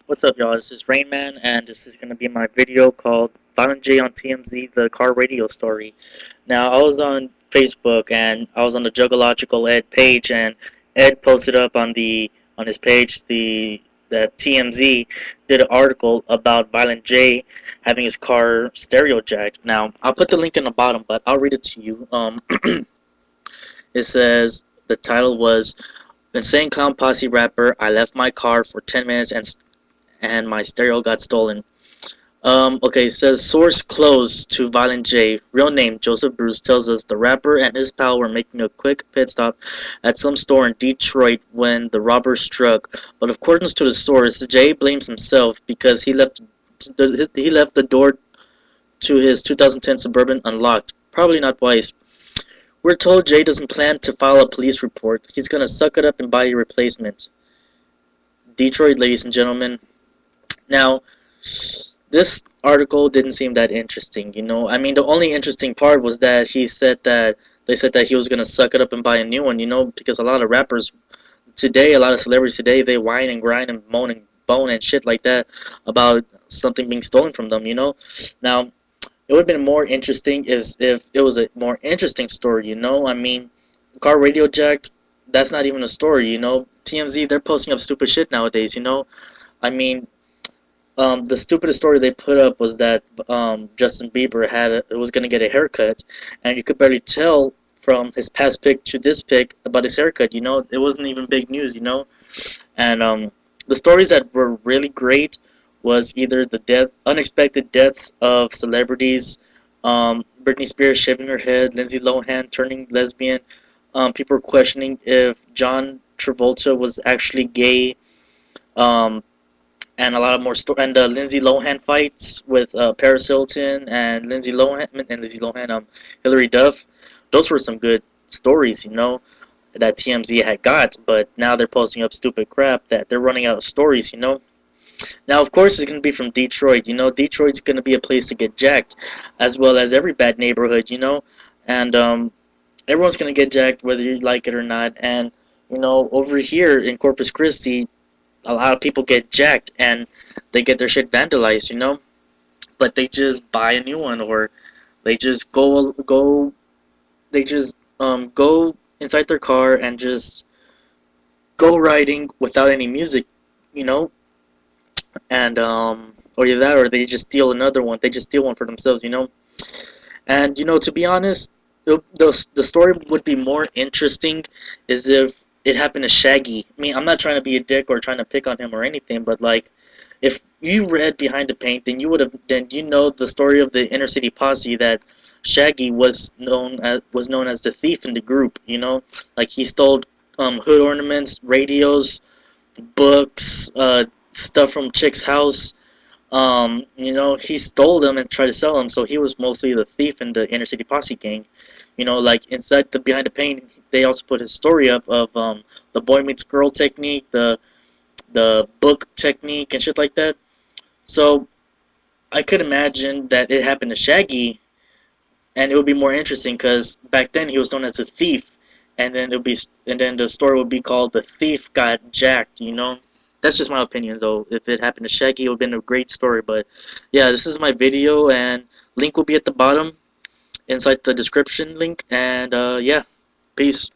What's up, y'all? This is Rainman, and this is going to be my video called Violent J on TMZ, the car radio story. Now, I was on Facebook, and I was on the Juggalogical Ed page, and Ed posted up on his page that TMZ did an article about Violent J having his car stereo jacked. Now, I'll put the link in the bottom, but I'll read it to you. It says the title was "Insane Clown Posse Rapper. I left my car for 10 minutes and my stereo got stolen." Okay, it says source close to Violent J, real name Joseph Bruce, tells us the rapper and his pal were making a quick pit stop at some store in Detroit when the robbers struck. But according to the source, Jay blames himself because he left the door to his 2010 Suburban unlocked. Probably not wise. We're told Jay doesn't plan to file a police report. He's gonna suck it up and buy a replacement. Detroit, ladies and gentlemen. Now, this article didn't seem that interesting, you know. I mean, the only interesting part was that they said that he was gonna suck it up and buy a new one, you know, because a lot of rappers today, a lot of celebrities today, they whine and grind and moan and bone and shit like that about something being stolen from them, you know. Now, it would have been more interesting if it was a more interesting story, you know. I mean, car radio jacked, that's not even a story, you know. TMZ, they're posting up stupid shit nowadays, you know. I mean, the stupidest story they put up was that Justin Bieber was gonna get a haircut, and you could barely tell from his past pic to this pic about his haircut. You know, it wasn't even big news. You know, and the stories that were really great was either the unexpected deaths of celebrities, Britney Spears shaving her head, Lindsay Lohan turning lesbian. People were questioning if John Travolta was actually gay. Um, and a lot of more and the Lindsay Lohan fights with Paris Hilton and Hillary Duff. Those were some good stories, you know, that TMZ had got. But now they're posting up stupid crap that they're running out of stories, you know. Now, of course, it's gonna be from Detroit. You know, Detroit's gonna be a place to get jacked, as well as every bad neighborhood, you know, and everyone's gonna get jacked whether you like it or not. And you know, over here in Corpus Christi, a lot of people get jacked and they get their shit vandalized, you know, but they just buy a new one, or they just go inside their car and just go riding without any music, you know, and or either that, or they just steal another one. They just steal one for themselves, you know. And you know, to be honest, the story would be more interesting is if it happened to Shaggy. I mean, I'm not trying to be a dick or trying to pick on him or anything, but like, if you read Behind the Paint, then you know the story of the Inner City Posse, that Shaggy was known as the thief in the group. You know, like he stole hood ornaments, radios, books, stuff from chicks' house. You know, he stole them and tried to sell them, so he was mostly the thief in the Inner City Posse gang. You know, like inside the Behind the Paint, they also put his story up of the boy meets girl technique, the book technique, and shit like that. So I could imagine that it happened to Shaggy, and it would be more interesting because back then he was known as a thief, and then the story would be called "The Thief Got Jacked." You know. That's just my opinion, though. If it happened to Shaggy, it would have been a great story. But yeah, this is my video, and link will be at the bottom inside the description link. And yeah, peace.